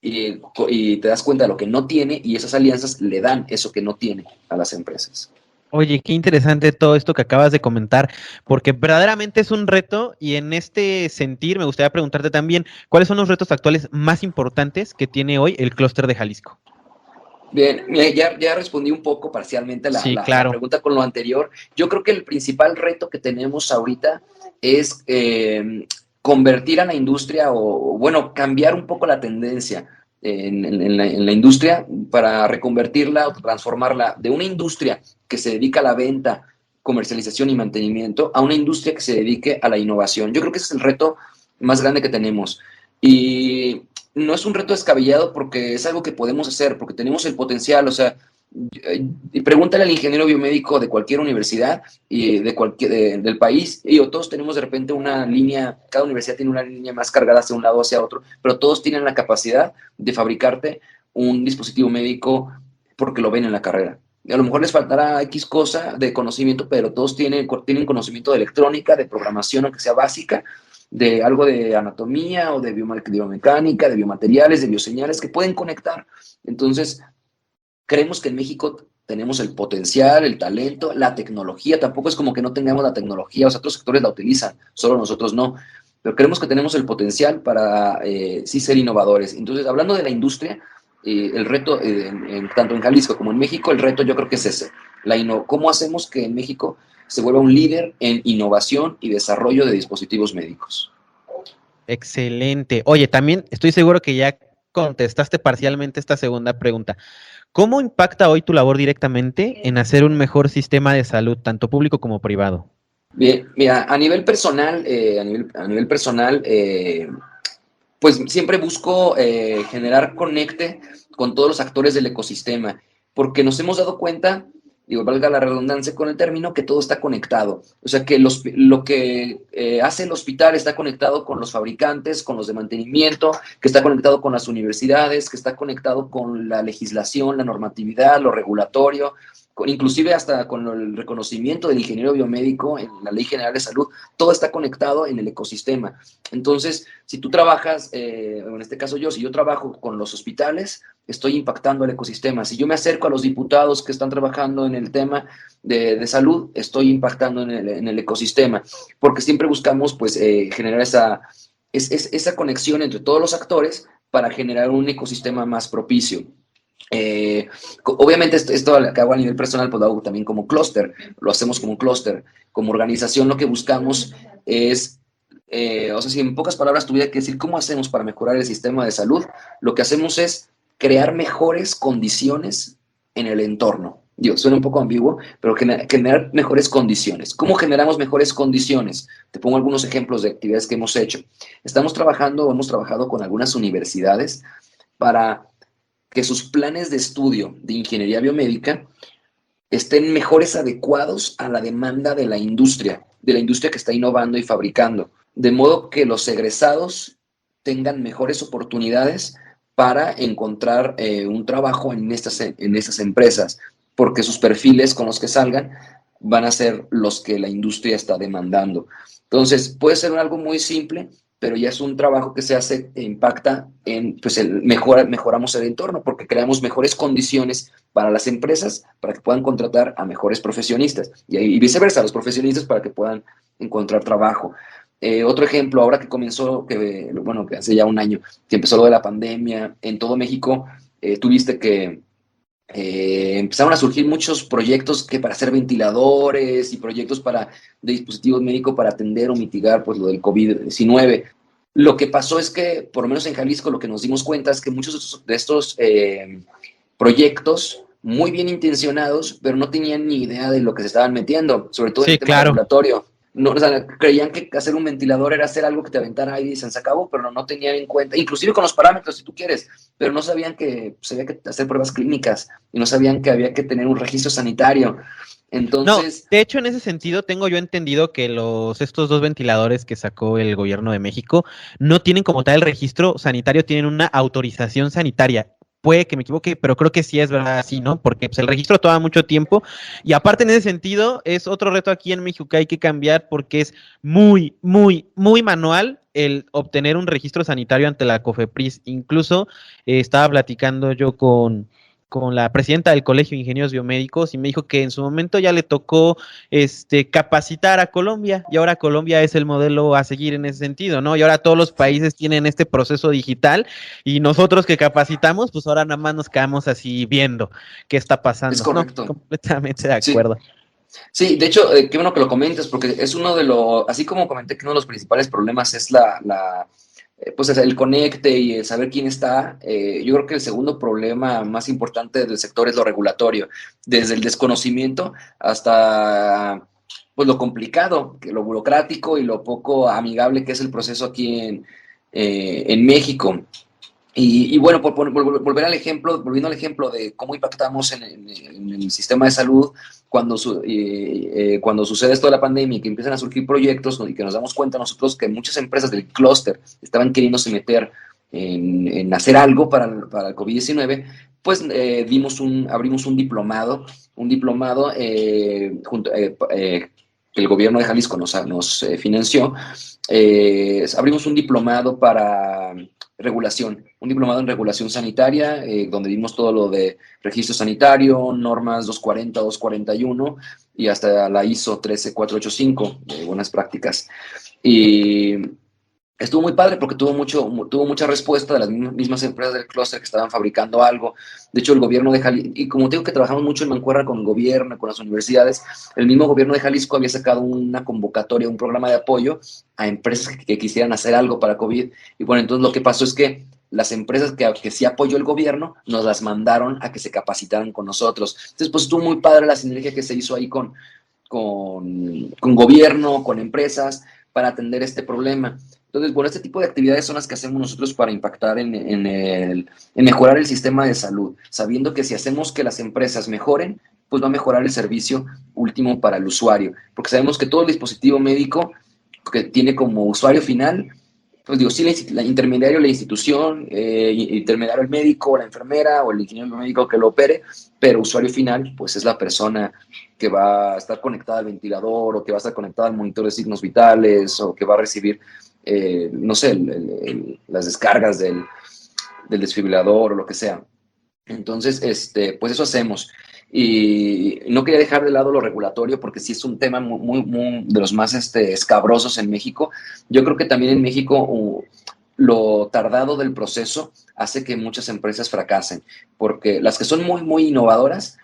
y te das cuenta de lo que no tiene y esas alianzas le dan eso que no tiene a las empresas. Oye, qué interesante todo esto que acabas de comentar, porque verdaderamente es un reto y en este sentir me gustaría preguntarte también, ¿cuáles son los retos actuales más importantes que tiene hoy el clúster de Jalisco? Bien, ya respondí un poco parcialmente Sí, la claro. pregunta con lo anterior. Yo creo que el principal reto que tenemos ahorita es convertir a la industria bueno, cambiar un poco la tendencia en la industria para reconvertirla o transformarla de una industria que se dedica a la venta, comercialización y mantenimiento a una industria que se dedique a la innovación. Yo creo que ese es el reto más grande que tenemos. Y no es un reto descabellado porque es algo que podemos hacer, porque tenemos el potencial, o sea, pregúntale al ingeniero biomédico de cualquier universidad y del país, y todos tenemos de repente una línea, cada universidad tiene una línea más cargada hacia un lado o hacia otro, pero todos tienen la capacidad de fabricarte un dispositivo médico porque lo ven en la carrera. Y a lo mejor les faltará X cosa de conocimiento, pero todos tienen conocimiento de electrónica, de programación, aunque sea básica, de algo de anatomía o de biomecánica, de biomateriales, de bioseñales que pueden conectar. Entonces, creemos que en México tenemos el potencial, el talento, la tecnología. Tampoco es como que no tengamos la tecnología, o sea, otros sectores la utilizan, solo nosotros no. Pero creemos que tenemos el potencial para sí ser innovadores. Entonces, hablando de la industria, el reto, tanto en Jalisco como en México, el reto yo creo que es ese. ¿Cómo hacemos que en México se vuelva un líder en innovación y desarrollo de dispositivos médicos? Excelente. Oye, también estoy seguro que ya contestaste parcialmente esta segunda pregunta. ¿Cómo impacta hoy tu labor directamente en hacer un mejor sistema de salud, tanto público como privado? Bien, mira, a nivel personal, pues siempre busco generar conecte con todos los actores del ecosistema, porque nos hemos dado cuenta, digo, valga la redundancia con el término, que todo está conectado. O sea, que lo que hace el hospital está conectado con los fabricantes, con los de mantenimiento, que está conectado con las universidades, que está conectado con la legislación, la normatividad, lo regulatorio, inclusive hasta con el reconocimiento del ingeniero biomédico en la Ley General de Salud. Todo está conectado en el ecosistema. Entonces, si tú trabajas, en este caso yo, si yo trabajo con los hospitales, estoy impactando el ecosistema. Si yo me acerco a los diputados que están trabajando en el tema de salud, estoy impactando en el ecosistema, porque siempre buscamos pues, generar esa conexión entre todos los actores para generar un ecosistema más propicio. Obviamente esto que hago a nivel personal, pues lo hago también como clúster, lo hacemos como un clúster. Como organización lo que buscamos es o sea, si en pocas palabras tuviera que decir cómo hacemos para mejorar el sistema de salud, lo que hacemos es crear mejores condiciones en el entorno. Digo, suena un poco ambiguo, pero generar mejores condiciones. ¿Cómo generamos mejores condiciones? Te pongo algunos ejemplos de actividades que hemos hecho. Hemos trabajado con algunas universidades para que sus planes de estudio de ingeniería biomédica estén mejores adecuados a la demanda de la industria que está innovando y fabricando, de modo que los egresados tengan mejores oportunidades para encontrar un trabajo en estas empresas, porque sus perfiles con los que salgan van a ser los que la industria está demandando. Entonces, puede ser algo muy simple, pero ya es un trabajo que se hace e impacta en, pues, mejoramos el entorno, porque creamos mejores condiciones para las empresas, para que puedan contratar a mejores profesionistas, y viceversa, a los profesionistas para que puedan encontrar trabajo. Otro ejemplo, ahora que comenzó, que hace ya un año, que empezó lo de la pandemia, en todo México, tuviste que empezaron a surgir muchos proyectos que para hacer ventiladores y proyectos de dispositivos médicos para atender o mitigar pues, lo del COVID-19. Lo que pasó es que, por lo menos en Jalisco, lo que nos dimos cuenta es que muchos de estos proyectos, muy bien intencionados, pero no tenían ni idea de lo que se estaban metiendo, sobre todo en el tema regulatorio. No, o sea, creían que hacer un ventilador era hacer algo que te aventara aire y se acabó, pero no tenían en cuenta, inclusive con los parámetros, si tú quieres, pero no sabían que pues, había que hacer pruebas clínicas y no sabían que había que tener un registro sanitario. Entonces, no, de hecho, en ese sentido, tengo yo entendido que estos dos ventiladores que sacó el gobierno de México no tienen como tal el registro sanitario, tienen una autorización sanitaria. Puede que me equivoque, pero creo que sí es verdad así, ¿no? Porque pues, el registro toma mucho tiempo y aparte en ese sentido es otro reto aquí en México que hay que cambiar porque es muy, muy, muy manual el obtener un registro sanitario ante la COFEPRIS. Incluso estaba platicando yo con la presidenta del Colegio de Ingenieros Biomédicos y me dijo que en su momento ya le tocó capacitar a Colombia y ahora Colombia es el modelo a seguir en ese sentido, ¿no? Y ahora todos los países tienen este proceso digital y nosotros que capacitamos, pues ahora nada más nos quedamos así viendo qué está pasando. es correcto. No, completamente de acuerdo. Sí, de hecho, qué bueno que lo comentes, porque es uno de los, así como comenté que uno de los principales problemas es pues el conecte y el saber quién está. Yo creo que el segundo problema más importante del sector es lo regulatorio, desde el desconocimiento hasta pues lo complicado, lo burocrático y lo poco amigable que es el proceso aquí en México. Y bueno, volviendo al ejemplo de cómo impactamos en el sistema de salud cuando sucede esto de la pandemia y que empiezan a surgir proyectos, ¿no? Y que nos damos cuenta nosotros que muchas empresas del clúster estaban queriéndose meter en hacer algo para el COVID-19, pues abrimos un diplomado que el gobierno de Jalisco nos financió. Abrimos un diplomado para regulación, un diplomado en regulación sanitaria, donde vimos todo lo de registro sanitario, normas 240, 241 y hasta la ISO 13485, buenas prácticas. Y estuvo muy padre porque tuvo mucha respuesta de las mismas empresas del clúster que estaban fabricando algo. De hecho, el gobierno de Jalisco, y como te digo que trabajamos mucho en mancuerna con el gobierno, con las universidades, el mismo gobierno de Jalisco había sacado una convocatoria, un programa de apoyo a empresas que quisieran hacer algo para COVID. Y bueno, entonces lo que pasó es que las empresas que sí apoyó el gobierno nos las mandaron a que se capacitaran con nosotros. Entonces, pues estuvo muy padre la sinergia que se hizo ahí con gobierno, con empresas, para atender este problema. Entonces, bueno, este tipo de actividades son las que hacemos nosotros para impactar en mejorar el sistema de salud, sabiendo que si hacemos que las empresas mejoren, pues va a mejorar el servicio último para el usuario, porque sabemos que todo el dispositivo médico que tiene como usuario final, pues digo, sí, la intermediario, la institución, intermediario el médico, la enfermera o el ingeniero médico que lo opere, pero usuario final, pues es la persona que va a estar conectada al ventilador o que va a estar conectada al monitor de signos vitales o que va a recibir, no sé, las descargas del desfibrilador o lo que sea. Entonces, pues eso hacemos. Y no quería dejar de lado lo regulatorio porque sí es un tema muy de los más escabrosos en México. Yo creo que también en México lo tardado del proceso hace que muchas empresas fracasen, porque las que son muy innovadoras,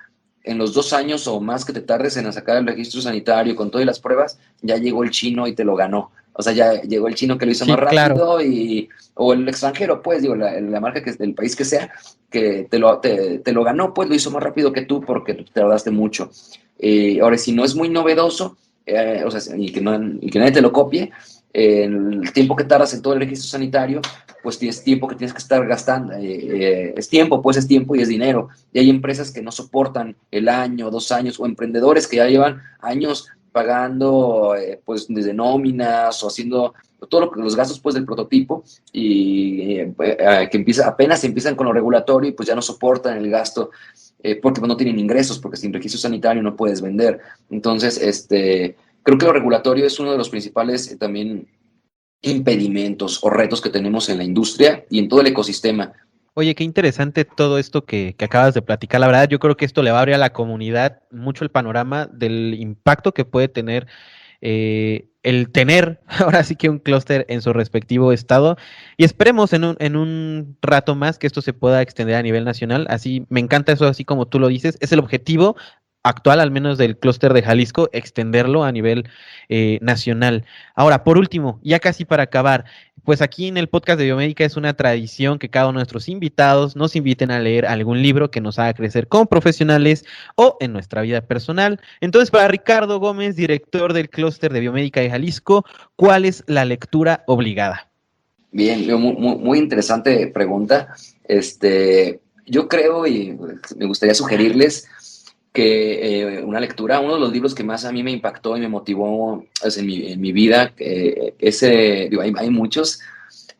en los 2 años o más que te tardes en sacar el registro sanitario con todas las pruebas, ya llegó el chino y te lo ganó. O sea, ya llegó el chino que lo hizo Sí, más claro. rápido o el extranjero, pues, digo, la marca que es del país que sea, que te lo ganó, pues lo hizo más rápido que tú porque te tardaste mucho. Ahora, si no es muy novedoso, o sea, y que nadie te lo copie, el tiempo que tardas en todo el registro sanitario, pues tienes tiempo que tienes que estar gastando, es tiempo, pues es tiempo y es dinero. Y hay empresas que no soportan el año, 2 años, o emprendedores que ya llevan años pagando, pues desde nóminas o haciendo todos los gastos pues del prototipo y que apenas empiezan con lo regulatorio y pues ya no soportan el gasto porque pues, no tienen ingresos, porque sin registro sanitario no puedes vender. Entonces, creo que lo regulatorio es uno de los principales también impedimentos o retos que tenemos en la industria y en todo el ecosistema. Oye, qué interesante todo esto que acabas de platicar. La verdad, yo creo que esto le va a abrir a la comunidad mucho el panorama del impacto que puede tener el tener ahora sí que un clúster en su respectivo estado. Y esperemos en un rato más que esto se pueda extender a nivel nacional. Así, me encanta eso, así como tú lo dices. Es el objetivo actual, al menos del clúster de Jalisco, extenderlo a nivel nacional. Ahora, por último, ya casi para acabar. Pues aquí en el podcast de Biomédica es una tradición que cada uno de nuestros invitados nos inviten a leer algún libro que nos haga crecer como profesionales o en nuestra vida personal. Entonces, para Ricardo Gómez, director del clúster de Biomédica de Jalisco, ¿cuál es la lectura obligada? Bien, muy interesante pregunta. Yo creo y me gustaría sugerirles que una lectura, uno de los libros que más a mí me impactó y me motivó pues, en mi vida, digo, hay muchos,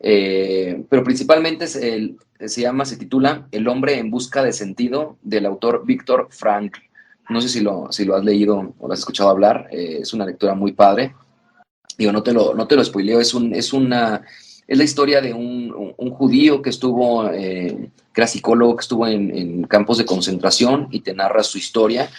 pero principalmente se titula El hombre en busca de sentido, del autor Víctor Frankl. No sé si lo has leído o lo has escuchado hablar, es una lectura muy padre. Digo, no te lo spoileo, es la historia de un judío que que era psicólogo, que estuvo en campos de concentración y te narra su historia.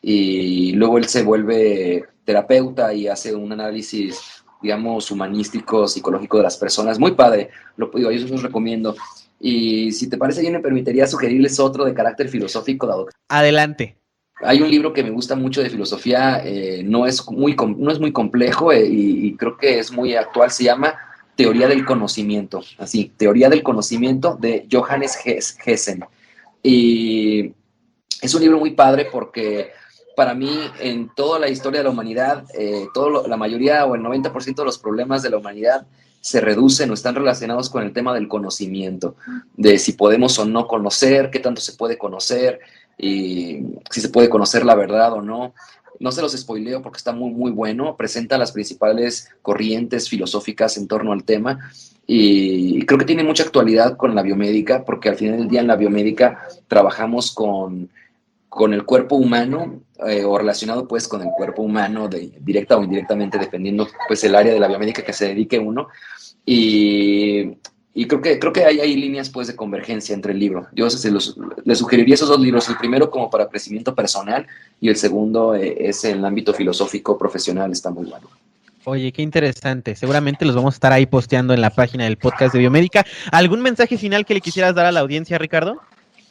Y luego él se vuelve terapeuta y hace un análisis, digamos, humanístico, psicológico de las personas. Muy padre, yo se los recomiendo. Y si te parece bien, me permitiría sugerirles otro de carácter filosófico, dado que Adelante. hay un libro que me gusta mucho de filosofía, no es muy complejo y creo que es muy actual, se llama Teoría del Conocimiento, así, Teoría del Conocimiento de Johannes Hessen. Y es un libro muy padre porque para mí en toda la historia de la humanidad, la mayoría o el 90% de los problemas de la humanidad se reducen o están relacionados con el tema del conocimiento, de si podemos o no conocer, qué tanto se puede conocer, y si se puede conocer la verdad o no. No se los spoileo porque está muy bueno, presenta las principales corrientes filosóficas en torno al tema y creo que tiene mucha actualidad con la biomédica porque al final del día en la biomédica trabajamos con el cuerpo humano o relacionado pues con el cuerpo humano directa o indirectamente dependiendo pues el área de la biomédica que se dedique uno y, y creo que hay líneas pues de convergencia entre el libro. Yo les sugeriría esos dos libros, el primero como para crecimiento personal y el segundo es en el ámbito filosófico profesional, está muy bueno. Oye, qué interesante. Seguramente los vamos a estar ahí posteando en la página del podcast de Biomédica. ¿Algún mensaje final que le quisieras dar a la audiencia, Ricardo?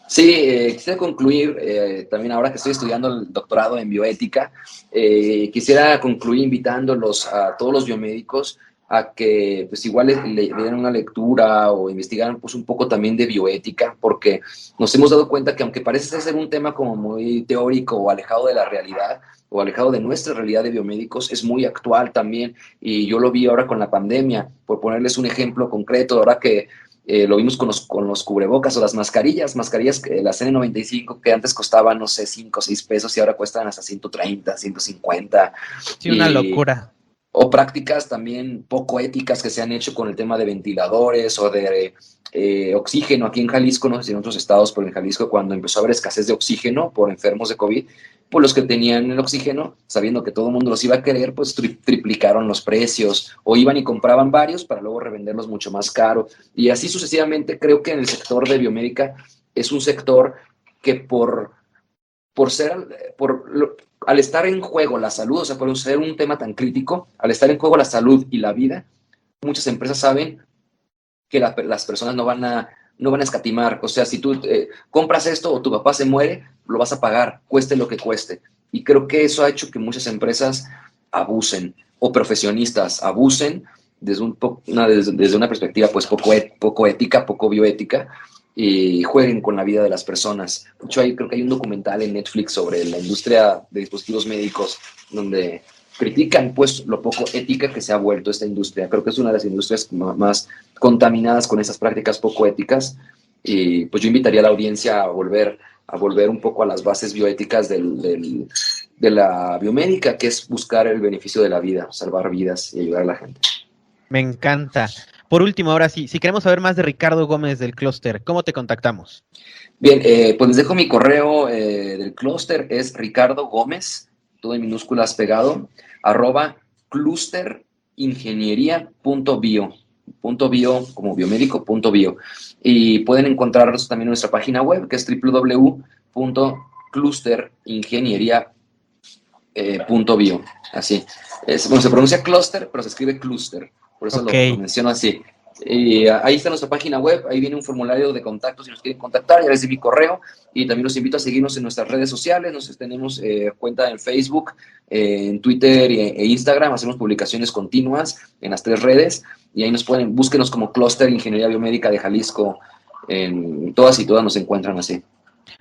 Sí, quisiera concluir, también ahora que estoy estudiando el doctorado en bioética, quisiera concluir invitándolos a todos los biomédicos a que pues igual le dieran una lectura o investigaran pues un poco también de bioética, porque nos hemos dado cuenta que aunque parece ser un tema como muy teórico o alejado de la realidad, o alejado de nuestra realidad de biomédicos, es muy actual también, y yo lo vi ahora con la pandemia, por ponerles un ejemplo concreto, ahora que lo vimos con los cubrebocas o las mascarillas, las N95 que antes costaban, no sé, 5 o 6 pesos y ahora cuestan hasta 130, 150. Sí, una locura. O prácticas también poco éticas que se han hecho con el tema de ventiladores o de oxígeno. Aquí en Jalisco, no sé si en otros estados, pero en Jalisco cuando empezó a haber escasez de oxígeno por enfermos de COVID, pues los que tenían el oxígeno, sabiendo que todo el mundo los iba a querer, pues triplicaron los precios o iban y compraban varios para luego revenderlos mucho más caro. Y así sucesivamente, creo que en el sector de biomédica es un sector que al estar en juego la salud, o sea, por ser un tema tan crítico, al estar en juego la salud y la vida, muchas empresas saben que las personas no van a escatimar. O sea, si tú compras esto o tu papá se muere, lo vas a pagar, cueste lo que cueste. Y creo que eso ha hecho que muchas empresas abusen o profesionistas abusen desde una perspectiva pues poco ética, poco bioética, y jueguen con la vida de las personas. De hecho, creo que hay un documental en Netflix sobre la industria de dispositivos médicos donde critican pues lo poco ética que se ha vuelto esta industria. Creo que es una de las industrias más contaminadas con esas prácticas poco éticas, y pues yo invitaría a la audiencia a volver un poco a las bases bioéticas de la biomédica, que es buscar el beneficio de la vida, salvar vidas y ayudar a la gente. Me encanta. Por último, ahora sí, si queremos saber más de Ricardo Gómez del Clúster, ¿cómo te contactamos? Bien, pues les dejo mi correo del Clúster, es Ricardo Gómez, todo en minúsculas pegado, @clusteringeniería.bio, .bio como biomédico.bio. Y pueden encontrarnos también en nuestra página web, que es www.clusteringeniería.bio. Así. Bueno, se pronuncia cluster, pero se escribe cluster. Por eso lo menciono así. Y ahí está nuestra página web, ahí viene un formulario de contacto si nos quieren contactar, ya les di mi correo, y también los invito a seguirnos en nuestras redes sociales. Tenemos cuenta en Facebook, en Twitter e Instagram, hacemos publicaciones continuas en las 3 redes, y ahí búsquenos como Clúster Ingeniería Biomédica de Jalisco, en todas nos encuentran así.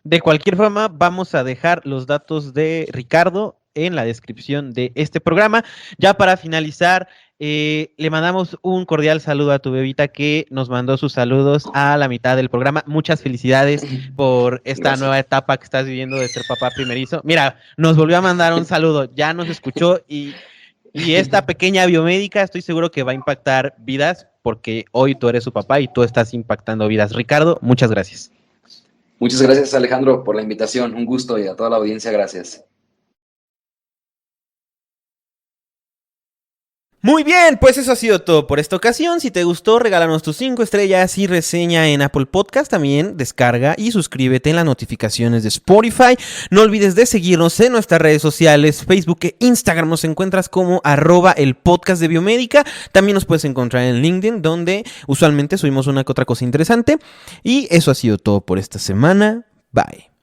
De cualquier forma, vamos a dejar los datos de Ricardo en la descripción de este programa. Ya para finalizar, le mandamos un cordial saludo a tu bebita que nos mandó sus saludos a la mitad del programa. Muchas felicidades por esta nueva etapa que estás viviendo de ser papá primerizo. Mira, nos volvió a mandar un saludo, ya nos escuchó, y esta pequeña biomédica estoy seguro que va a impactar vidas, porque hoy tú eres su papá y tú estás impactando vidas. Ricardo, muchas gracias. Muchas gracias, Alejandro, por la invitación. Un gusto, y a toda la audiencia, gracias. Muy bien, pues eso ha sido todo por esta ocasión. Si te gustó, regálanos tus 5 estrellas y reseña en Apple Podcast. También descarga y suscríbete en las notificaciones de Spotify. No olvides de seguirnos en nuestras redes sociales, Facebook e Instagram. Nos encuentras como @el podcast de Biomédica. También nos puedes encontrar en LinkedIn, donde usualmente subimos una que otra cosa interesante. Y eso ha sido todo por esta semana. Bye.